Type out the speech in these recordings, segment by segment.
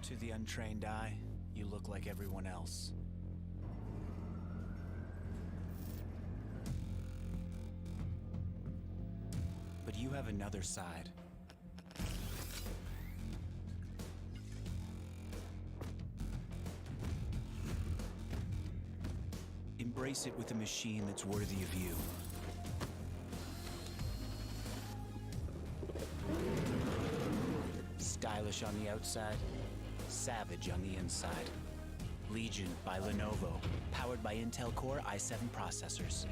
To the untrained eye, you look like everyone else. But you have another side. Embrace it with a machine that's worthy of you. Stylish on the outside, savage on the inside. Legion by Lenovo, powered by Intel Core i7 processors.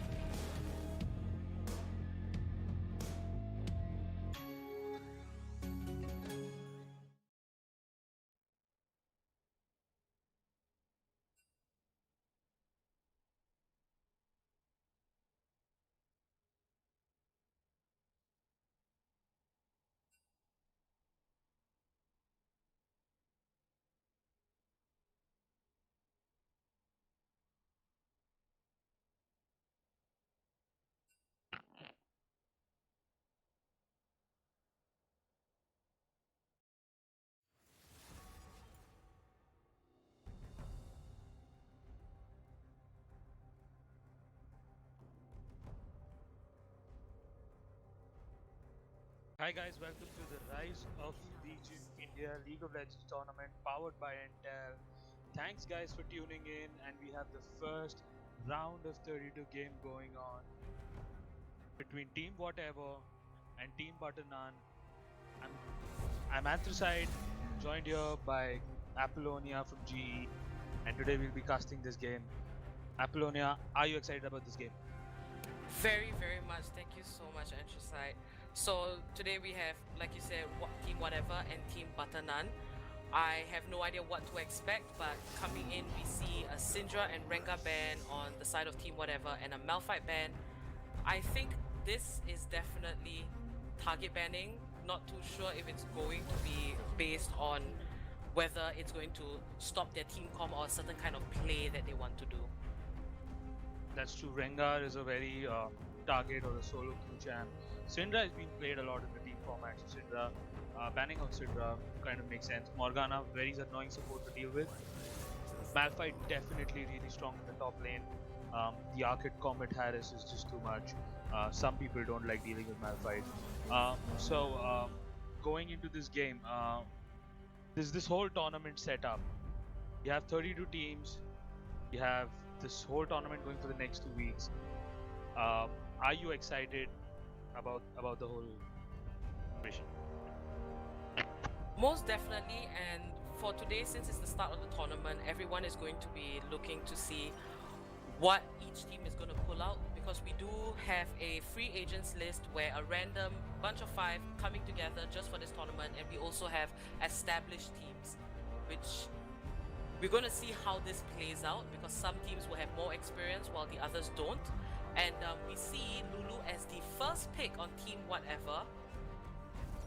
Hi guys, welcome to the Rise of Legion India League of Legends tournament powered by Intel. Thanks guys for tuning in, and we have the first round of 32 game going on between Team Whatever and Team Butternaan. I'm Anthracite, joined here by Apollonia from GE, and today we'll be casting this game. Apollonia, are you excited about this game? Very, very much. Thank you so much, Anthracite. So today we have, like you said, Team Whatever and Team Butternaan. I have no idea what to expect, but coming in we see a Syndra and Rengar ban on the side of Team Whatever and a Malphite ban. I think this is definitely target banning. Not too sure if it's going to be based on whether it's going to stop their team comp or a certain kind of play that they want to do. That's true. Rengar is a very target or a solo queue champ. Syndra has been played a lot in the team format, so Syndra, banning on Syndra kind of makes sense. Morgana, very annoying support to deal with. Malphite definitely really strong in the top lane. The Arcade Combat Harris is just too much. Some people don't like dealing with Malphite. So going into this game, there's this whole tournament set up. You have 32 teams. You have this whole tournament going for the next 2 weeks. Are you excited about the whole mission? Most definitely, and for today, since it's the start of the tournament, everyone is going to be looking to see what each team is going to pull out, because we do have a free agents list where a random bunch of 5 coming together just for this tournament, and we also have established teams, which we're going to see how this plays out, because some teams will have more experience while the others don't. And we see Lulu as the first pick on Team Whatever.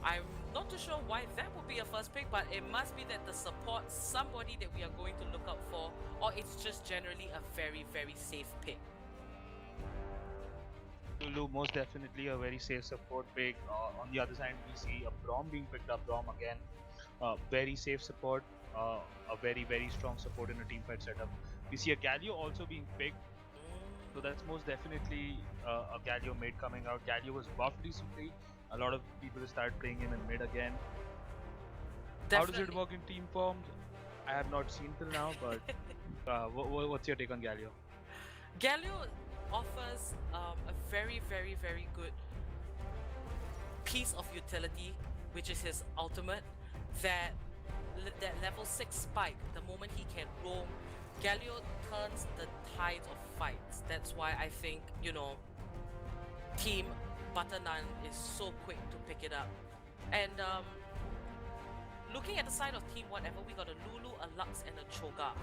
I'm not too sure why that would be a first pick, but it must be that the support somebody that we are going to look out for, or it's just generally a very, very safe pick. Lulu, most definitely a very safe support pick. On the other side, we see a Braum being picked up. Braum again, very safe support, a very, very strong support in a team fight setup. We see a Galio also being picked. So that's most definitely a Galio mid coming out. Galio was buffed recently. A lot of people started playing him in mid again. Definitely. How does it work in team forms? I have not seen till now, but what's your take on Galio? Galio offers a very, very, very good piece of utility, which is his ultimate, that level 6 spike. The moment he can roam, Galio turns the tides of fights. That's why I think, Team Butternaan is so quick to pick it up. And looking at the side of Team Whatever, we got a Lulu, a Lux, and a Cho'Gath.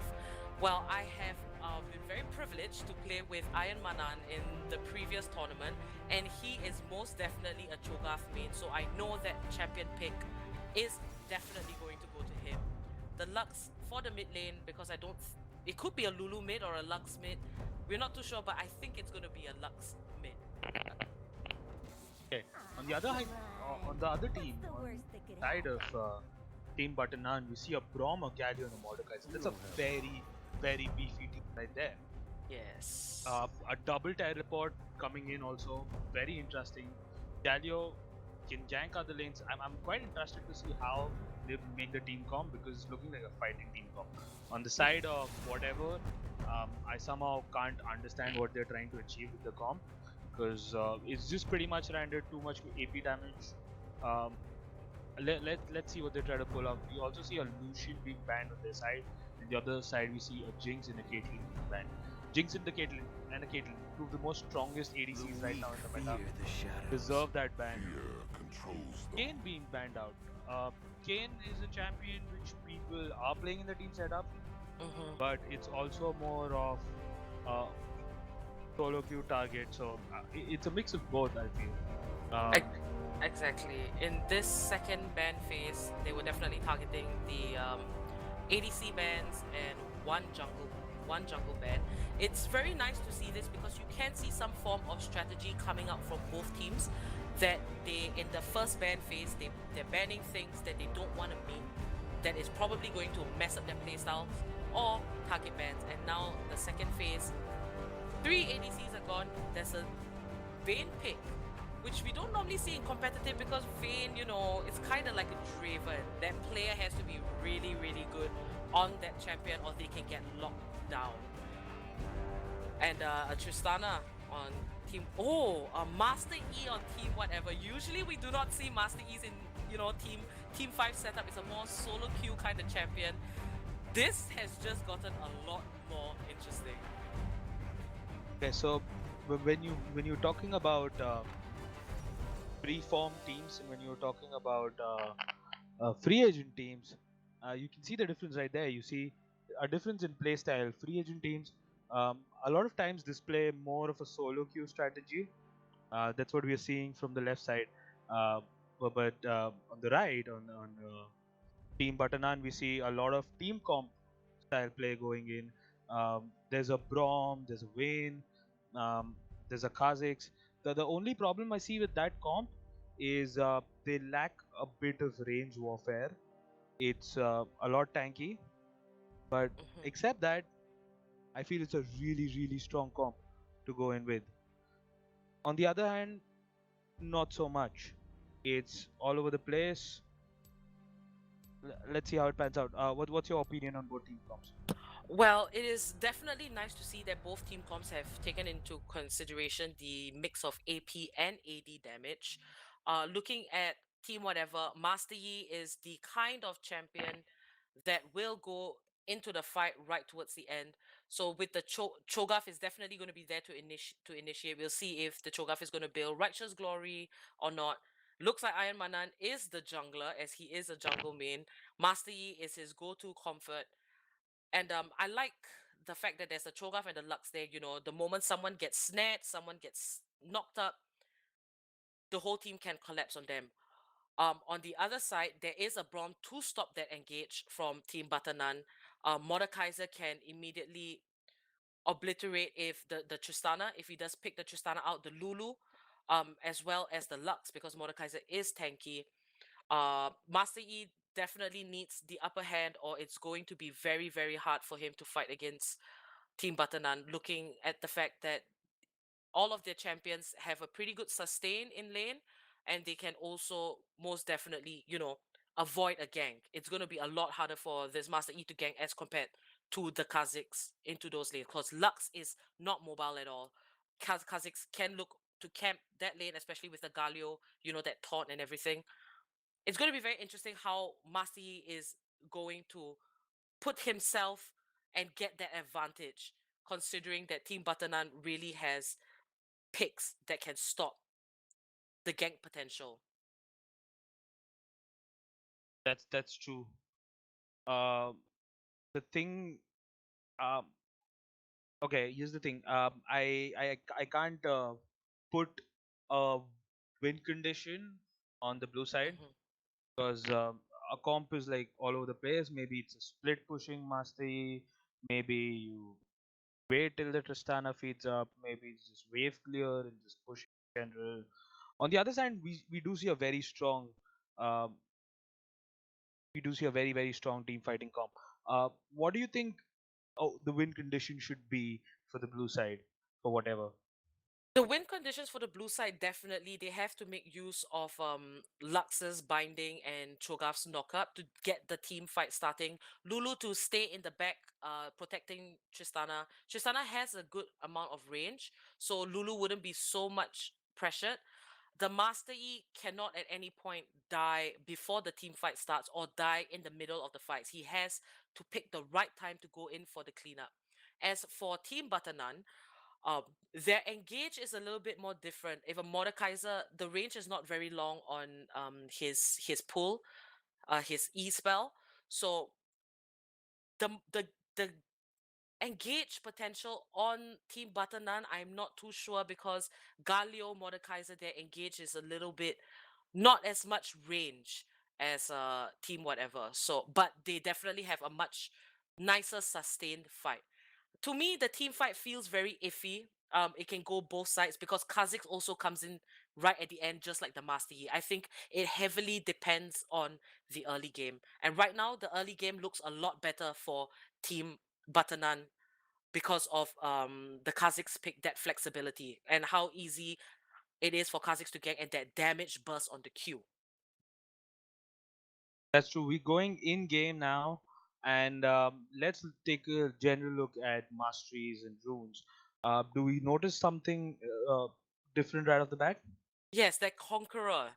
Well, I have been very privileged to play with Iron Manan in the previous tournament, and he is most definitely a Cho'Gath main, so I know that champion pick is definitely going to go to him. The Lux for the mid lane, because it could be a Lulu mid or a Lux mid. We're not too sure, but I think it's going to be a Lux mid. Okay. On the other team, on the side of Team Butternaan, we see a Braum, a Galio, and a Mordekaiser. That's a very, very beefy team right there. Yes. A double teleport coming in also, very interesting. Galio can jank other lanes. I'm quite interested to see how they make the team comp because it's looking like a fighting team comp. On the side of Whatever, I somehow can't understand what they're trying to achieve with the comp because it's just pretty much rendered too much AP damage. Um, let's see what they try to pull off. We also see a Lucian being banned on their side, and the other side we see a Jinx and a Caitlyn being banned. Jinx and a Caitlyn, two of the most strongest ADCs right now in the meta, deserve that ban. Kayn being banned out. Uh, Kayn is a champion which people are playing in the team setup, Mm-hmm. but it's also more of uh, solo queue target. So it's a mix of both, I feel. Exactly. In this second ban phase, they were definitely targeting the ADC bans and one jungle ban. It's very nice to see this because you can see some form of strategy coming out from both teams. That they in the first ban phase they're banning things that they don't want to mean, that is probably going to mess up their playstyles or target bans. And now the second phase, 3 ADCs are gone. There's a Vayne pick, which we don't normally see in competitive because Vayne, you know, it's kind of like a Draven. That player has to be really, really good on that champion or they can get locked down. And a Tristana on team. Oh, a Master E on team whatever. Usually we do not see Master E's in, you know, team 5 setup. It's a more solo queue kind of champion. This has just gotten a lot more interesting. Okay, so when you're talking about pre-form teams and when you're talking about free agent teams, you can see the difference right there. You see a difference in play style. Free agent teams, a lot of times display more of a solo queue strategy. That's what we are seeing from the left side. But on the right, on Team Butternaan, we see a lot of team comp style play going in. There's a Braum, there's a Vayne, um, there's a Kha'Zix. The only problem I see with that comp is they lack a bit of range warfare. It's a lot tanky, but Mhm. except that, I feel it's a really, really strong comp to go in with. On the other hand, not so much. It's all over the place. Let's see how it pans out. What's your opinion on both team comps? Well, it is definitely nice to see that both team comps have taken into consideration the mix of AP and AD damage. Looking at Team Whatever, Master Yi is the kind of champion that will go into the fight right towards the end. So with the Cho'Gath is definitely going to be there to initiate. We'll see if the Cho'Gath is going to build Righteous Glory or not. Looks like Iron Manan is the jungler as he is a jungle main. Master Yi is his go-to comfort. And I like the fact that there's a Cho'Gath and a Lux there. You know, the moment someone gets snared, someone gets knocked up, the whole team can collapse on them. On the other side, there is a Braum to stop that engage from Team Butternaan. Mordekaiser can immediately obliterate if the Tristana, if he does pick the Tristana out, the Lulu, as well as the Lux, because Mordekaiser is tanky. Master E definitely needs the upper hand, or it's going to be very, very hard for him to fight against Team Butternaan, looking at the fact that all of their champions have a pretty good sustain in lane, and they can also most definitely, you know, avoid a gank. It's going to be a lot harder for this Master E to gank as compared to the Kha'Zix into those lanes, because Lux is not mobile at all. Kha'Zix can look to camp that lane, especially with the Galio, you know, that taunt and everything. It's going to be very interesting how Master Yi is going to put himself and get that advantage, considering that Team Butternaan really has picks that can stop the gank potential. That's true. Um, the thing. Um, okay, here's the thing. I can't put a win condition on the blue side Mhm. because a comp is like all over the place. Maybe it's a split pushing mastery. Maybe you wait till the Tristana feeds up. Maybe it's just wave clear and just push in general. On the other side, we do see a very strong um, we do see a very, very strong team fighting comp. What do you think the win condition should be for the blue side for whatever? The win conditions for the blue side, definitely they have to make use of Lux's binding and Chogaf's knockup to get the team fight starting. Lulu to stay in the back, protecting Tristana. Tristana has a good amount of range, so Lulu wouldn't be so much pressured. The Master Yi cannot at any point die before the team fight starts or die in the middle of the fights. He has to pick the right time to go in for the cleanup. As for Team Butternaan, um, their engage is a little bit more different. If a Mordekaiser, the range is not very long on his pull, his E spell. So the engage potential on Team Butternaan, I'm not too sure because Galio, Mordekaiser, their engage is a little bit not as much range as Team Whatever. So but they definitely have a much nicer sustained fight. To me, the team fight feels very iffy. It can go both sides because Kha'Zix also comes in right at the end, just like the Master Yi. I think it heavily depends on the early game. And right now, the early game looks a lot better for Team Butternaan because of the Kha'Zix pick, that flexibility and how easy it is for Kha'Zix to get and that damage burst on the Q. That's true. We're going in game now, and let's take a general look at masteries and runes. Do we notice something different right off the bat? Yes, that Conqueror.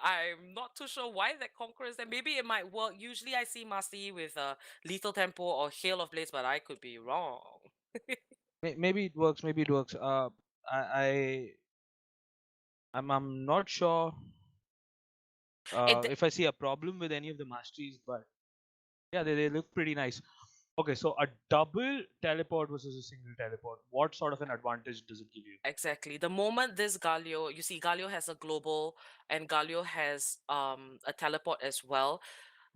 I'm not too sure why that Conqueror is there. Maybe it might work. Usually I see Master Yi with Lethal Tempo or Hail of Blades, but I could be wrong. Maybe it works. Maybe it works. I I'm not sure It, if I see a problem with any of the masteries, but yeah, they look pretty nice. Okay, so a double teleport versus a single teleport. What sort of an advantage does it give you? exactly. The moment this Galio, you see Galio has a global and Galio has a teleport as well.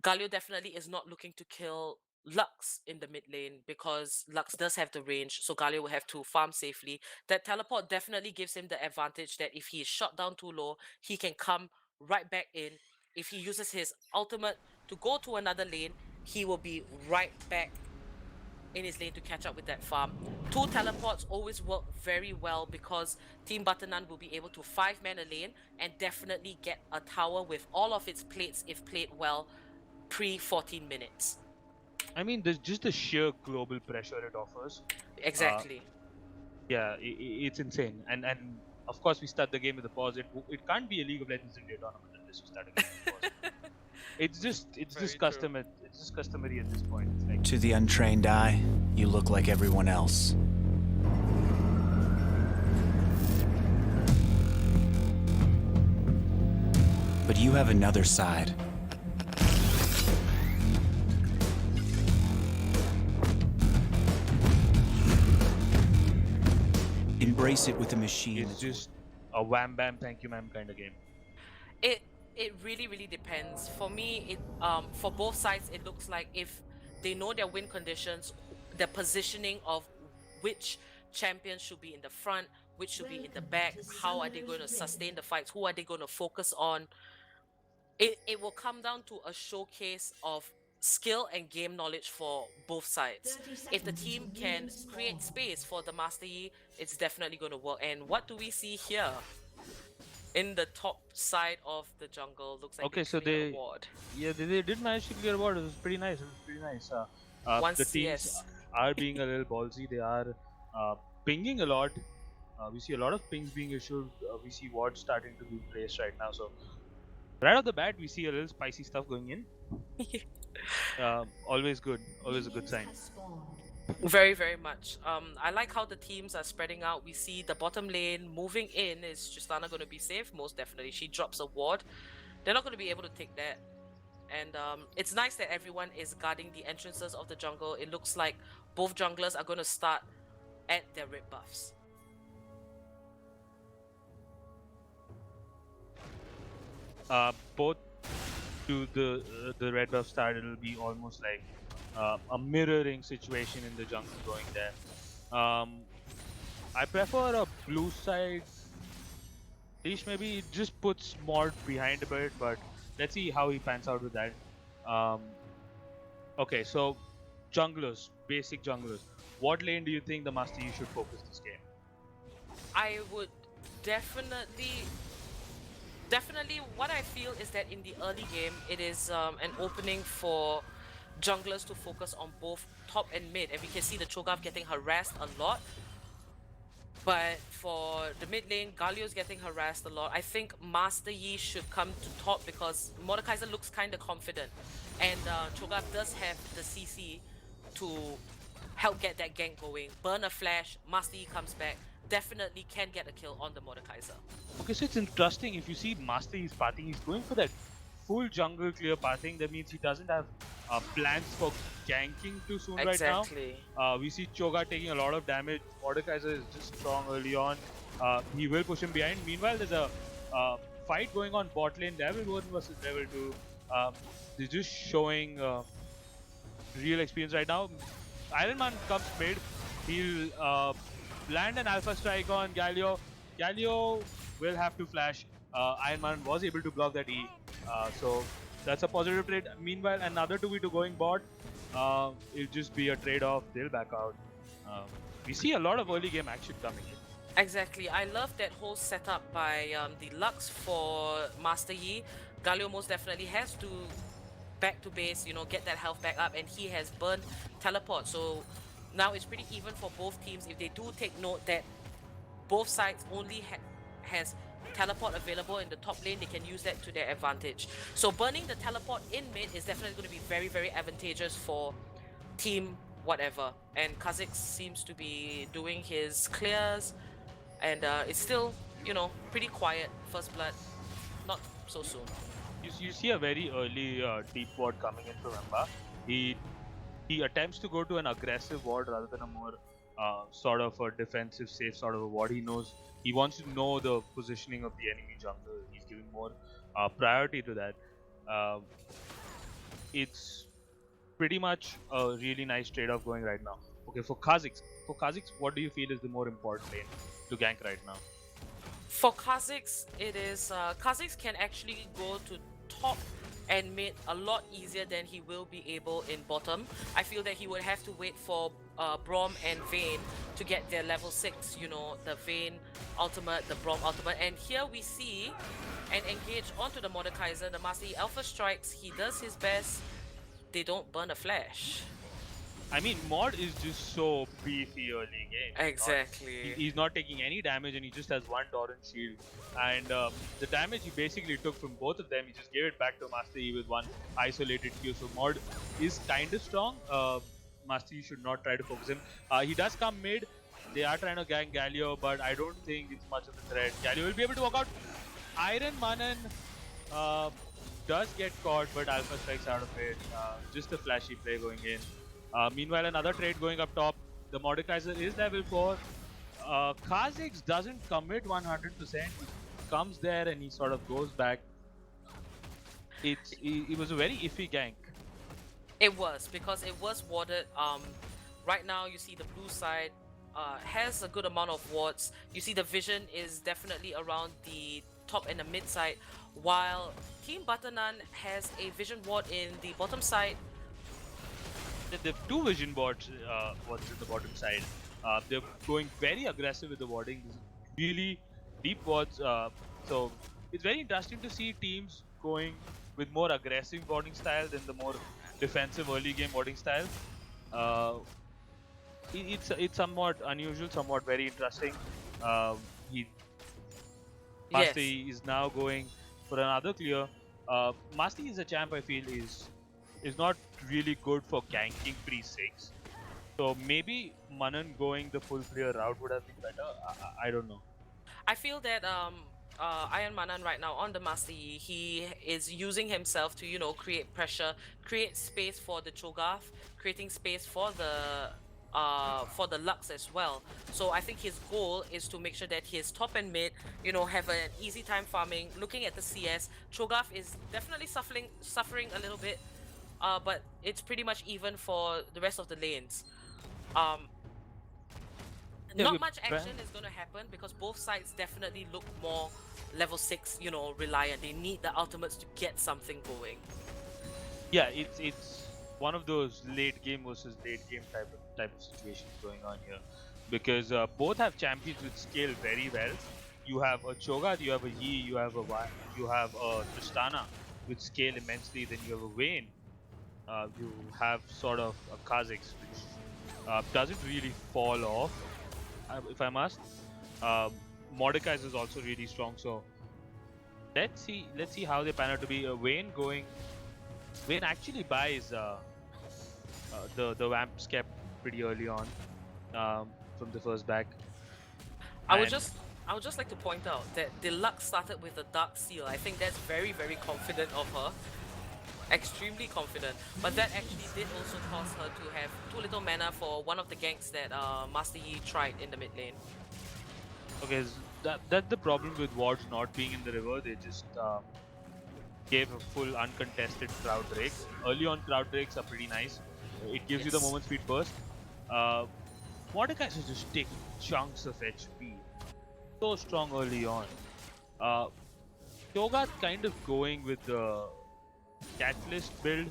Galio definitely is not looking to kill Lux in the mid lane because Lux does have the range, so Galio will have to farm safely. That teleport definitely gives him the advantage that if he is shot down too low, he can come right back in. If he uses his ultimate to go to another lane, he will be right back in his lane to catch up with that farm. Two teleports always work very well because Team Butternaan will be able to 5-man a lane and definitely get a tower with all of its plates if played well pre 14 minutes. I mean, there's just the sheer global pressure it offers. Exactly. Yeah, it's insane. And of course, we start the game with a pause. It can't be a League of Legends India tournament unless you start a game with a pause. It's Very just true. it's just customary at this point. It's like, To the untrained eye, you look like everyone else. But you have another side. Embrace it with a machine. it's just a wham bam thank you ma'am kind of game. It really depends. For me, it for both sides it looks like if they know their win conditions, the positioning of which champion should be in the front, which should be in the back, how are they going to sustain the fights, who are they going to focus on. It will come down to a showcase of skill and game knowledge for both sides. If the team can create space for the Master Yi, it's definitely going to work. And what do we see here? In the top side of the jungle, looks like Okay, they so clear a ward. they did manage to clear a ward. It was pretty nice. It was pretty nice. One The teams CS. are being a little ballsy. They are pinging a lot. We see a lot of pings being issued. We see wards starting to be placed right now. So right off the bat, we see a little spicy stuff going in. Always good. Always a good sign. Very much. I like how the teams are spreading out. We see the bottom lane moving in. Is Tristana going to be safe? Most definitely. She drops a ward. They're not going to be able to take that. And it's nice that everyone is guarding the entrances of the jungle. It looks like both junglers are going to start at their red buffs. Both to the red buff start, it'll be almost like a mirroring situation in the jungle going there. I prefer a blue side. Leash maybe it just puts more behind a bit, but let's see how he pans out with that. Um, okay, so junglers, basic junglers. What lane do you think the Master Yi should focus this game? I would definitely what I feel is that in the early game it is an opening for junglers to focus on both top and mid, and we can see the Cho'Gath getting harassed a lot. But for the mid lane, Galio's getting harassed a lot. I think Master Yi should come to top because Mordekaiser looks kind of confident, and Cho'Gath does have the CC to help get that gank going. Burn a flash, Master Yi comes back, definitely can get a kill on the Mordekaiser. Okay, so it's interesting. If you see Master Yi's pathing, he's going for that full jungle clear pathing. That means he doesn't have plans for ganking too soon Exactly. right now. We see Cho'Gath taking a lot of damage. Mordekaiser is just strong early on. He will push him behind. Meanwhile, there's a fight going on bot lane. Level 1 versus level 2. They're just showing real experience right now. Iron Man comes mid. He'll land an Alpha Strike on Galio. Galio will have to flash. Iron Man was able to block that E. So that's a positive trade. Meanwhile, another 2v2 going bot. It'll just be a trade-off. They'll back out. We see a lot of early game action coming in. Exactly. I love that whole setup by the Lux for Master Yi. Galio most definitely has to back to base, get that health back up, and he has burned teleport. So now it's pretty even for both teams. If they do take note that both sides only has teleport available in the top lane, they can use that to their advantage. So burning the teleport in mid is definitely going to be very, very advantageous for team whatever. And Kha'Zix seems to be doing his clears, and it's still, pretty quiet. First blood, not so soon. You see a very early deep ward coming in from Emba. He attempts to go to an aggressive ward rather than a more sort of a defensive, safe sort of a ward. He wants to know the positioning of the enemy jungle. He's giving more priority to that. It's pretty much a really nice trade-off going right now. Okay, for Kha'Zix, what do you feel is the more important lane to gank right now? For Kha'Zix, it is Kha'Zix can actually go to top and mid a lot easier than he will be able in bottom. I feel that he would have to wait for Braum and Vayne to get their level 6, the Vayne ultimate, the Braum ultimate. And here we see and engage onto the Mordekaiser. The Master Yi Alpha strikes, he does his best. They don't burn a flash. I mean, Mod is just so beefy early game. Exactly. He's not taking any damage and he just has one Torrent shield. And the damage he basically took from both of them, he just gave it back to Master Yi with one isolated Q. So Mod is kind of strong. Master Yi should not try to focus him. He does come mid. They are trying to gank Galio, but I don't think it's much of a threat. Galio will be able to walk out. Iron Manan does get caught, but Alpha strikes out of it. Just a flashy play going in. Meanwhile, another trade going up top. The Mordekaiser is level 4. Kha'Zix doesn't commit 100%. He comes there and he sort of goes back. It was a very iffy gank. It was, because it was warded. Right now, you see the blue side has a good amount of wards. You see the vision is definitely around the top and the mid side, while Team Butternaan has a vision ward in the bottom side. They have two vision boards on the bottom side. They're going very aggressive with the warding. Really deep wards. So it's very interesting to see teams going with more aggressive warding style than the more defensive early game warding style. It's somewhat unusual, somewhat very interesting. Master Yi is now going for another clear. Master Yi is a champ I feel is not really good for ganking pre-6. So maybe Manan going the full clear route would have been better. I don't know. I feel that Iron Manan right now on the Master Yi, he is using himself to, create pressure, create space for the Cho'Gath, creating space for the Lux as well. So I think his goal is to make sure that his top and mid, have an easy time farming. Looking at the CS, Cho'Gath is definitely suffering a little bit, but it's pretty much even for the rest of the lanes. Not much action is going to happen because both sides definitely look more level 6, reliant. They need the ultimates to get something going. Yeah, it's one of those late game versus late game type of situations going on here, because both have champions with skill very well. You have a Cho'Gath, you have a Yi, you have a Tristana with scale immensely. Then you have a Vayne. You have sort of a Kha'Zix, which doesn't really fall off, if I must. Mordekaiser is also really strong, so let's see how they pan out to be. Vayne actually buys the Vamps kept pretty early on from the first back. I would And- just like to point out that Deluxe started with a Dark Seal. I think that's very, very confident of her. Extremely confident. But that actually did also cause her to have too little mana for one of the ganks that Master Yi tried in the mid lane. Okay, that's the problem with wards not being in the river. They just gave a full uncontested Cloud Drakes. Early on, Cloud Drakes are pretty nice. It gives you the Yes. moment speed burst. Mordekaiser is just taking chunks of HP. So strong early on. Cho'Gath kind of going with the Catalyst build.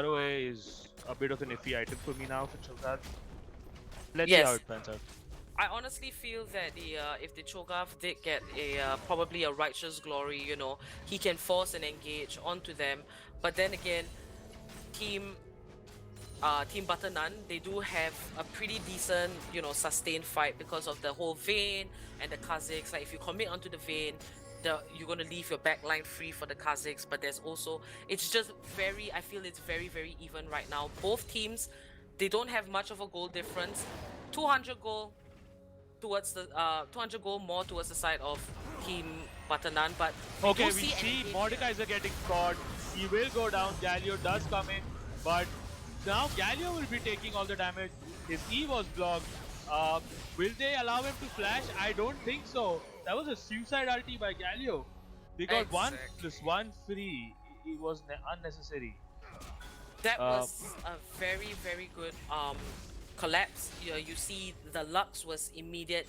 ROA is a bit of an iffy item for me now for Cho'Gath. Let's see Yes. how it pans out. I honestly feel that if the Cho'Gath did get probably a Righteous Glory, you know, he can force an engage onto them. But then again, Team Butternaan, they do have a pretty decent, you know, sustained fight because of the whole Vayne and the Kha'Zix. Like if you commit onto the Vayne, you're gonna leave your backline free for the Kha'Zix. But there's also, it's just I feel it's very, very even right now. Both teams, they don't have much of a goal difference. 200 goal towards the 200 goal more towards the side of Team Butternaan, but Okay, do we an see engage- Mordekaiser getting caught. He will go down. Galio does come in, but now Galio will be taking all the damage. His E was blocked. Will they allow him to flash? I don't think so. That was a suicide ulti by Galio. They got one Exactly. plus one free. It was unnecessary. That was a very, very good collapse. You see the Lux was immediate.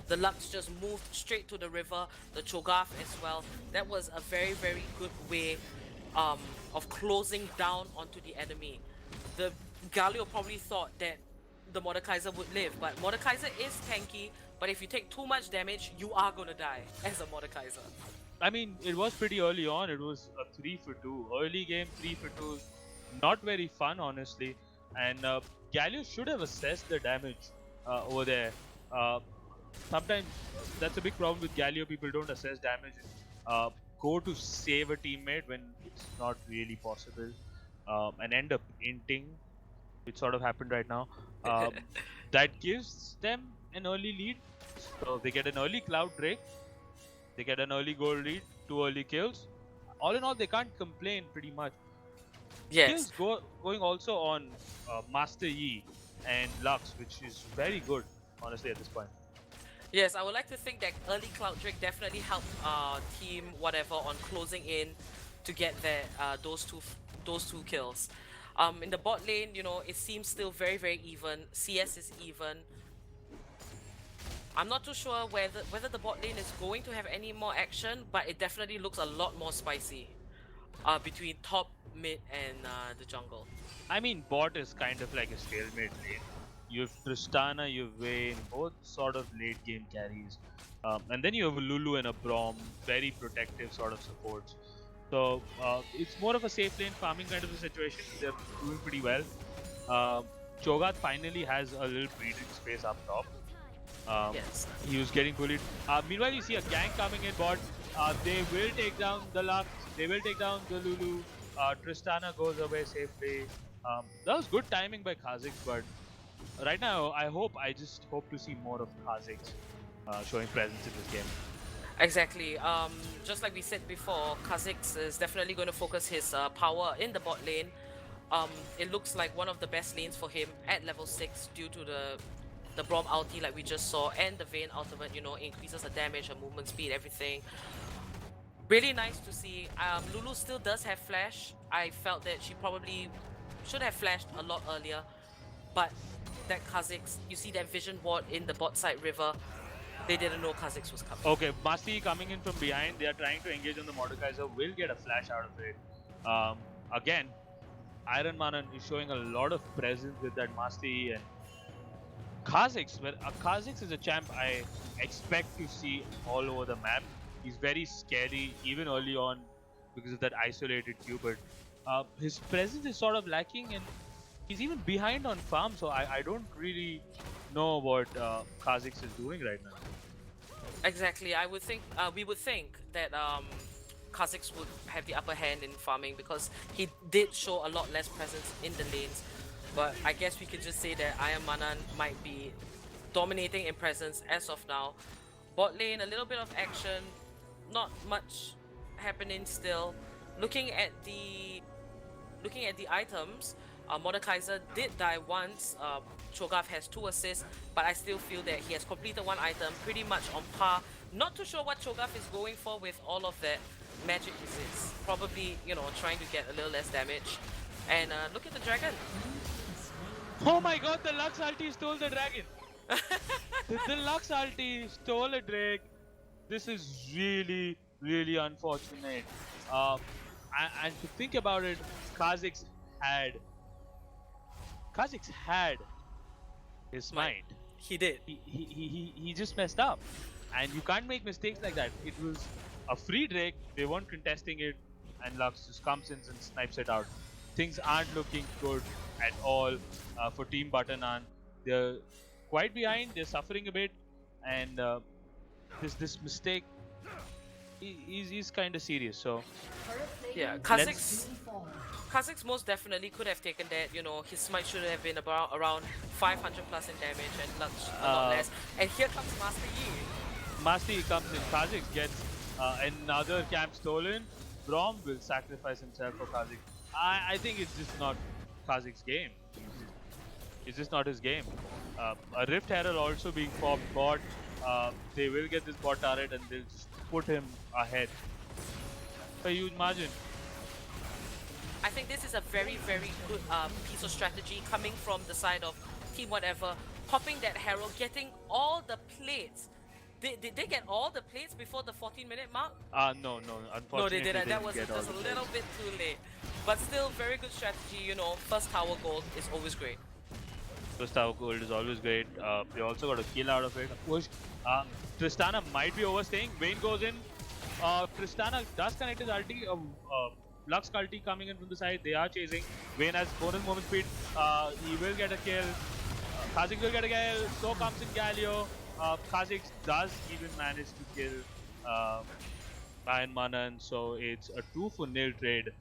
The Lux just moved straight to the river. The Cho'Gath as well. That was a very, very good way of closing down onto the enemy. The Galio probably thought that the Mordekaiser would live, but Mordekaiser is tanky. But if you take too much damage, you are gonna die as a Mordekaiser. I mean, it was pretty early on. It was a 3 for 2. Early game 3 for 2. Not very fun, honestly. And Galio should have assessed the damage over there. Sometimes that's a big problem with Galio. People don't assess damage. Go to save a teammate when it's not really possible, and end up inting, which sort of happened right now. That gives them an early lead. So they get an early Cloud Drake. They get an early gold lead, 2 early kills. All in all, they can't complain pretty much. Yes. Kills going also on Master Yi and Lux, which is very good, honestly, at this point. Yes, I would like to think that early Cloud Drake definitely helped Team Whatever on closing in to get those two kills. In the bot lane, you know, it seems still very, very even. CS is even. I'm not too sure whether the bot lane is going to have any more action, but it definitely looks a lot more spicy between top, mid, and the jungle. I mean, bot is kind of like a stalemate lane. You have Tristana, you have Vayne, both sort of late game carries. And then you have Lulu and a Braum, very protective sort of supports. So it's more of a safe lane farming kind of a situation. They're doing pretty well. Cho'Gath finally has a little breathing space up top. Yes. He was getting bullied. Meanwhile, you see a gang coming in bot. They will take down the Lux. They will take down the Lulu. Tristana goes away safely. That was good timing by Kha'Zix, but right now, I just hope to see more of Kha'Zix showing presence in this game. Exactly. Just like we said before, Kha'Zix is definitely going to focus his power in the bot lane. It looks like one of the best lanes for him at level 6 due to the Braum ulti like we just saw, and the Vayne ultimate, you know, increases the damage, her movement speed, everything. Really nice to see. Lulu still does have flash. I felt that she probably should have flashed a lot earlier, but that Kha'Zix, you see that vision ward in the bot side river, they didn't know Kha'Zix was coming. Okay, Masti coming in from behind. They are trying to engage on the Mordekaiser. Will get a flash out of it. Again, Iron Manan is showing a lot of presence with that Master Yi, and Kha'Zix is a champ I expect to see all over the map. He's very scary even early on because of that isolated Q, but his presence is sort of lacking, and he's even behind on farm, so I don't really know what Kha'Zix is doing right now. Exactly. I would think we would think that Kha'Zix would have the upper hand in farming because he did show a lot less presence in the lanes. But I guess we could just say that Iron Manan might be dominating in presence as of now. Bot lane, a little bit of action, not much happening still. Looking at the items, Mordekaiser did die once. Cho'Gath has 2 assists, but I still feel that he has completed 1 item pretty much on par. Not too sure what Cho'Gath is going for with all of that magic resist. Probably, you know, trying to get a little less damage. And look at the dragon. Oh my god, the Lux ulti stole the dragon! The Lux ulti stole a Drake. This is really, really unfortunate. And to think about it, Kha'Zix had his smite. He did. He just messed up, and you can't make mistakes like that. It was a free Drake. They weren't contesting it, and Lux just comes in and snipes it out. Things aren't looking good at all for Team Butternaan. They're quite behind. They're suffering a bit, and this mistake is kind of serious. So yeah, Kha'Zix most definitely could have taken that. You know, his smite should have been around 500 plus in damage, and Lux a lot less. And here comes Master Yi. Master Yi comes in. Kha'Zix gets another camp stolen. Braum will sacrifice himself for Kha'Zix. I think it's just not Kha'Zix's game. It's just not his game. A Rift Herald also being popped bot. They will get this bot turret and they'll just put him ahead. A huge margin. I think this is a very, very good piece of strategy coming from the side of Team Whatever. Popping that Herald, getting all the plates. Did they get all the plates before the 14-minute mark? No, unfortunately. No, they didn't. That was get just all a the little plates. bit too late. But still, very good strategy. You know, first tower gold is always great. First tower gold is always great. They also got a kill out of it. Of course, Tristana might be overstaying. Vayne goes in. Tristana does connect his ulti. Lux ulti coming in from the side. They are chasing. Vayne has bonus movement speed. He will get a kill. Kha'Zix will get a kill. So comes in Galio. Kha'Zix does even manage to kill Iron Manan. So it's a 2-for-0 trade.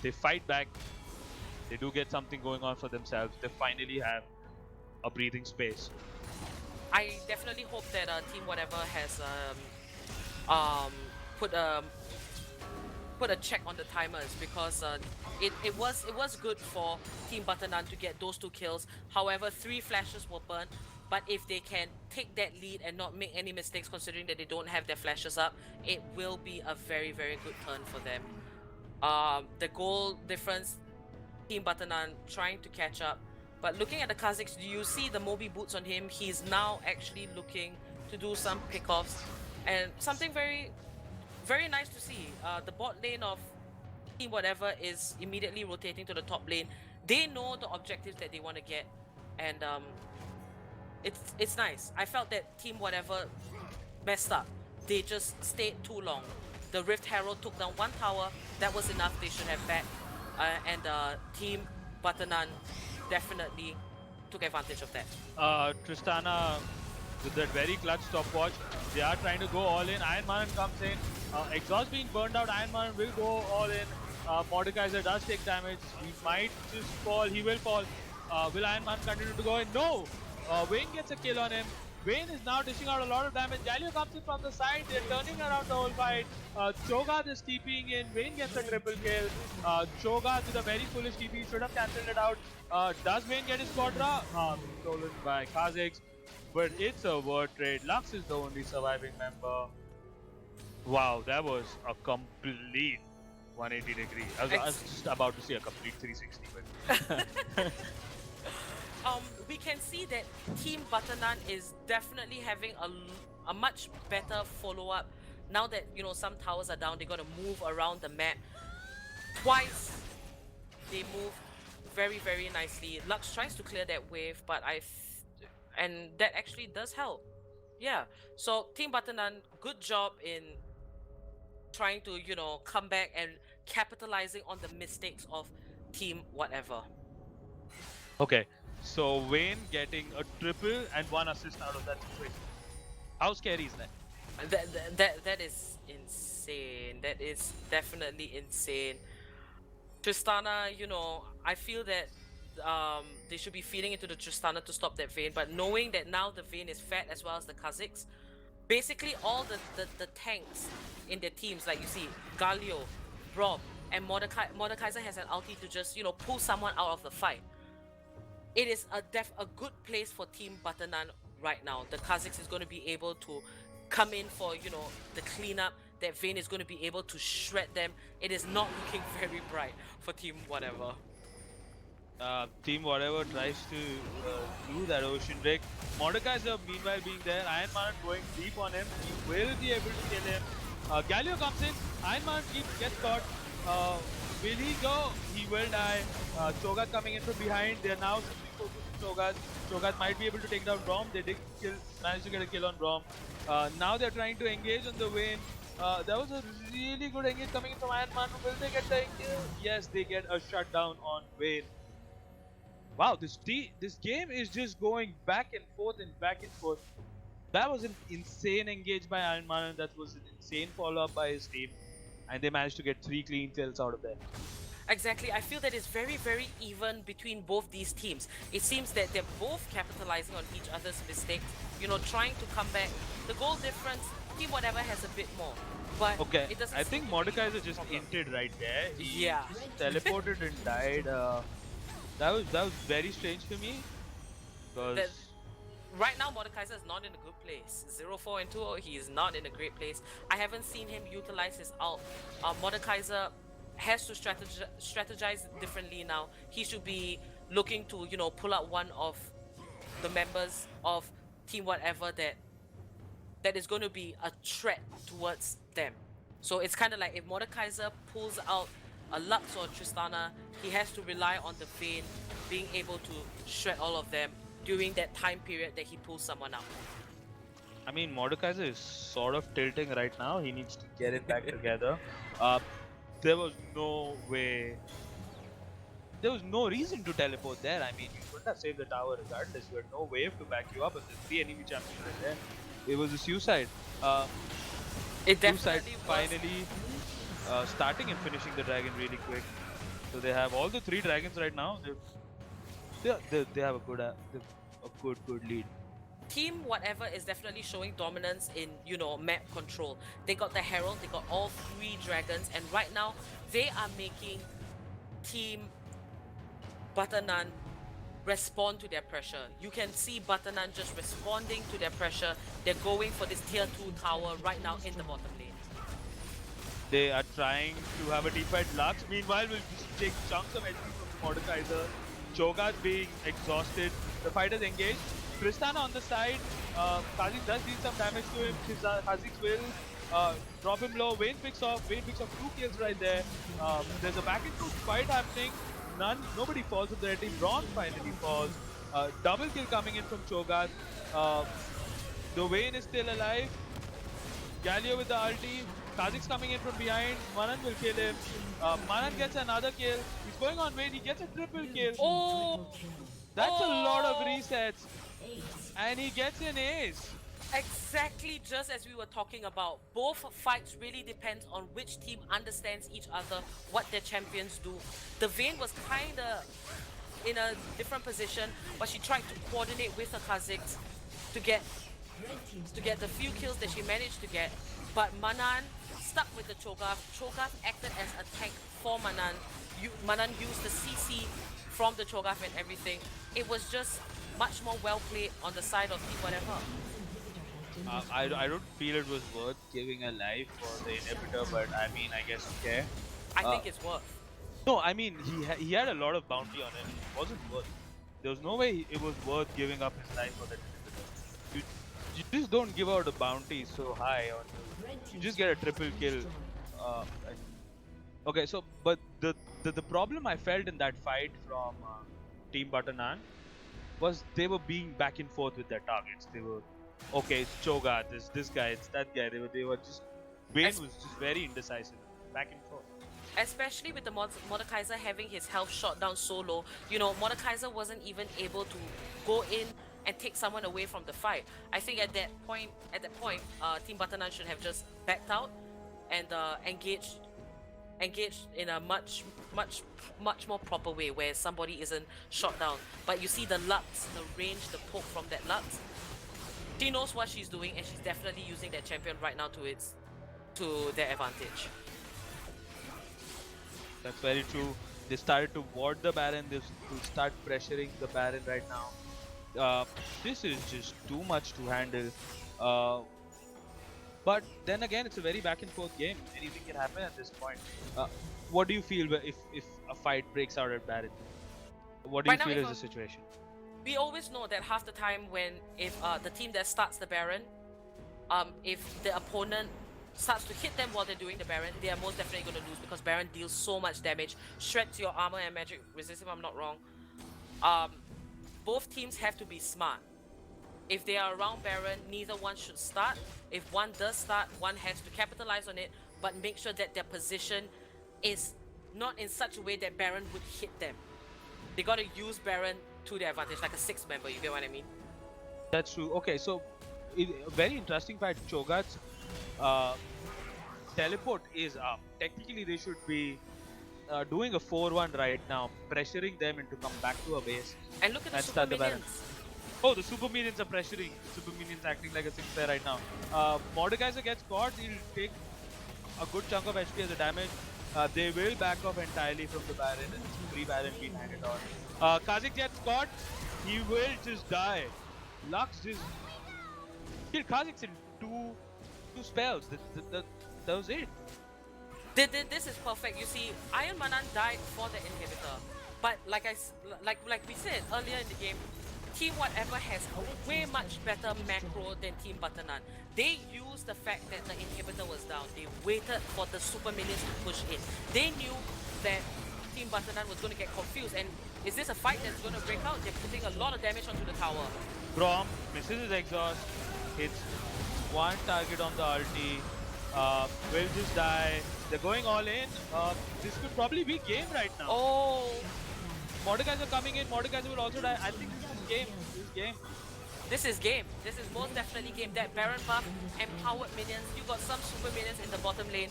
They fight back. They do get something going on for themselves. They finally have a breathing space. I definitely hope that Team Whatever has put a check on the timers, because it was good for Team Butternaan to get those 2 kills. However, 3 flashes were burnt. But if they can take that lead and not make any mistakes, considering that they don't have their flashes up, it will be a very, very good turn for them. The goal difference, Team Butternaan trying to catch up. But looking at the Kha'Zix, do you see the Moby boots on him? He's now actually looking to do some pickoffs, and something very, very nice to see. The bot lane of Team Whatever is immediately rotating to the top lane. They know the objectives that they want to get, and it's nice. I felt that Team Whatever messed up. They just stayed too long. The Rift Herald took down 1 tower. That was enough. They should have back. And Team Butternaan definitely took advantage of that. Tristana with that very clutch stopwatch. They are trying to go all in. Iron Manan comes in. Exhaust being burned out. Iron Manan will go all in. Mordekaiser does take damage. He might just fall. He will fall. Will Iron Manan continue to go in? No! Vayne gets a kill on him. Vayne is now dishing out a lot of damage. Galio comes in from the side. They're turning around the whole fight. Cho'Gath is TPing in. Vayne gets a triple kill. Cho'Gath with a very foolish TP. Should have cancelled it out. Does Vayne get his quadra? Stolen by Kha'Zix. But it's a word trade. Lux is the only surviving member. Wow, that was a complete 180 degree. I was just about to say a complete 360. But we can see that Team Butternaan is definitely having a much better follow-up. Now that, you know, some towers are down, they got to move around the map. Twice they move very, very nicely. Lux tries to clear that wave, but and that actually does help. Yeah. So Team Butternaan, good job in trying to, come back and capitalizing on the mistakes of Team Whatever. Okay, so Wayne getting a triple and 1 assist out of that situation. How scary is that? That is insane. That is definitely insane. Tristana, I feel that they should be feeding into the Tristana to stop that Vayne, but knowing that now the Vayne is fat as well as the Kha'Zix, basically all the tanks in their teams, like you see, Galio, Rob, and Mordekaiser has an ulti to just, pull someone out of the fight. It is a good place for Team Butternaan right now. The Kha'Zix is going to be able to come in for, the cleanup. That Vayne is going to be able to shred them. It is not looking very bright for Team Whatever. Team Whatever tries to do that ocean break. Mordekaiser meanwhile being there. Iron Man going deep on him. He will be able to kill him. Galio comes in. Iron Man gets caught. Will he go? He will die. Cho'Gath coming in from behind. They're now focused on Cho'Gath. Cho'Gath might be able to take down Rom. They did manage to get a kill on Rom. Now they're trying to engage on the Vayne. That was a really good engage coming in from Iron Man. Will they get the kill? Yes, they get a shutdown on Vayne. Wow, this game is just going back and forth and back and forth. That was an insane engage by Iron Man. That was an insane follow-up by his team. And they managed to get 3 clean kills out of there. Exactly. I feel that it's very, very even between both these teams. It seems that they're both capitalizing on each other's mistakes, trying to come back. The goal difference, Team Whatever has a bit more. But okay, it doesn't I think Mordekaiser just inted right there. He teleported and died. That was very strange for me. Because right now Mordekaiser is not in a good place. 0-4 and 2-0, he is not in a great place. I haven't seen him utilize his ult. Mordekaiser has to strategize differently now. He should be looking to, pull out one of the members of Team Whatever that is going to be a threat towards them. So it's kind of like if Mordekaiser pulls out a Lux or Tristana, he has to rely on the Vayne being able to shred all of them during that time period that he pulls someone out. I mean, Mordekaiser is sort of tilting right now. He needs to get it back together. There was no way. There was no reason to teleport there. I mean, you couldn't have saved the tower regardless. You had no wave to back you up, and there's 3 enemy champions right there. It was a suicide. It suicide definitely finally starting and finishing the dragon really quick. So they have all the 3 dragons right now. They have a good lead. Team Whatever is definitely showing dominance in, map control. They got the Herald, they got all 3 dragons, and right now they are making Team Butternaan respond to their pressure. You can see Butternaan just responding to their pressure. They're going for this tier 2 tower right now in the bottom lane. They are trying to have a team fight. Lux, meanwhile, will just take chunks of HP from Mordekaiser. Cho'Gath being exhausted. The fighters engaged. Tristana on the side. Kha'Zix does deal some damage to him. Kha'Zix will drop him low. Vayne picks off 2 kills right there. There's a back and forth fight happening. Nobody falls with the red team. Ron finally falls. Double kill coming in from Cho'Gath. The Vayne is still alive. Galio with the ulti. Kha'Zix coming in from behind. Manan will kill him. Manan gets another kill. He's going on Vayne. He gets a triple kill. Oh! That's a lot of resets. And he gets an ace. Exactly, just as we were talking about. Both fights really depends on which team understands each other, what their champions do. The Vayne was kinda in a different position, but she tried to coordinate with her Kha'Zix to get the few kills that she managed to get. But Manan stuck with the Cho'Gath. Cho'Gath acted as a tank for Manan. Manan used the CC from the Cho'Gath and everything. It was just much more well played on the side of Team Whatever. I don't feel it was worth giving a life for the inhibitor, but I mean, I guess okay. I think it's worth. No, I mean, he had a lot of bounty on him. It wasn't worth. There was no way it was worth giving up his life for that inhibitor. You just don't give out a bounty so high on you. You just get a triple kill. Okay, so but the problem I felt in that fight from Team Butternaan was they were being back and forth with their targets. They were, okay, it's Choga, this guy, it's that guy. They were just Bane was just very indecisive, back and forth. Especially with the Mordekaiser having his health shot down so low, you know, Mordekaiser wasn't even able to go in and take someone away from the fight. I think at that point, Team Butternaan should have just backed out and engaged in a much more proper way where somebody isn't shot down. But you see the Lux, the range, the poke from that Lux. She knows what she's doing, and she's definitely using that champion right now to their advantage. That's very true. They started to ward the Baron. They will start pressuring the Baron right now. This is just too much to handle. But then again, it's a very back and forth game. Anything can happen at this point. What do you feel if a fight breaks out at Baron? What do you feel is the situation? We always know that half the time if the team that starts the Baron, if the opponent starts to hit them while they're doing the Baron, they are most definitely going to lose because Baron deals so much damage, shreds your armor and magic resist, if I'm not wrong. Both teams have to be smart. If they are around Baron, neither one should start. If one does start, one has to capitalize on it, but make sure that their position is not in such a way that Baron would hit them. They gotta use Baron to their advantage, like a 6 member, you get what I mean? That's true. Okay, so a very interesting fact, Cho'Gath's teleport is up. Technically, they should be doing a 4-1 right now, pressuring them into come back to a base. And look at the super minions. Oh, the super minions are pressuring. Super minions acting like a 6 player right now. Mordekaiser gets caught. He'll take a good chunk of HP as a damage. They will back off entirely from the Baron and free Baron being handed on. Kha'Zix gets caught. He will just die. Lux just killed Kha'Zix in two spells. That was it. This is perfect. You see, Iron Manan died for the inhibitor, but like we said earlier in the game, Team Whatever has a way much better macro than Team Butternaan. They used the fact that the inhibitor was down. They waited for the super minions to push in. They knew that Team Butternaan was going to get confused. And is this a fight that's going to break out? They're putting a lot of damage onto the tower. Grom misses his exhaust, hits one target on the ulti. Will just die. They're going all in. This could probably be game right now. Oh! Mordekaiser coming in. Mordekaiser will also die. I think this is game. This is game. This is most definitely game. That Baron buff, empowered minions. You got some super minions in the bottom lane.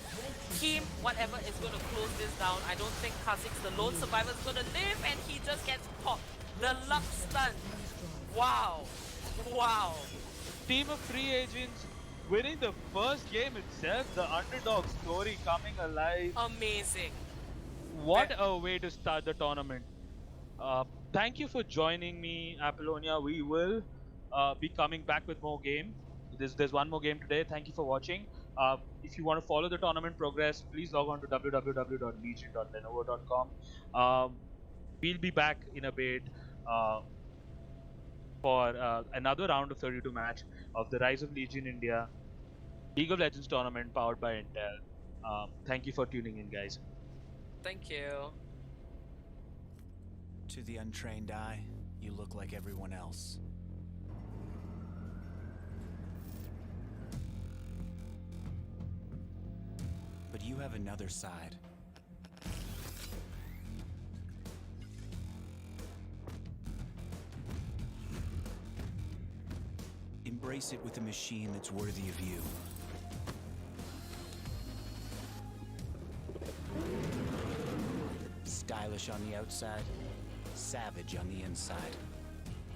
Team Whatever is going to close this down. I don't think Kha'Zix, the lone survivor, is going to live, and he just gets popped. The Lux stun. Wow. Wow. Team of free agents winning the first game itself. The underdog story coming alive. Amazing. What a way to start the tournament. Thank you for joining me, Apollonia. We will be coming back with more game. There's one more game today. Thank you for watching. If you want to follow the tournament progress, please log on to www.legion.lenovo.com. We'll be back in a bit for another round of 32 match of the Rise of Legion India League of Legends tournament powered by Intel. Thank you for tuning in, guys. Thank you. To the untrained eye, you look like everyone else. But you have another side. Embrace it with a machine that's worthy of you. Stylish on the outside, savage on the inside.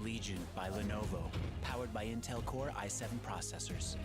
Legion by Lenovo, powered by Intel Core i7 processors.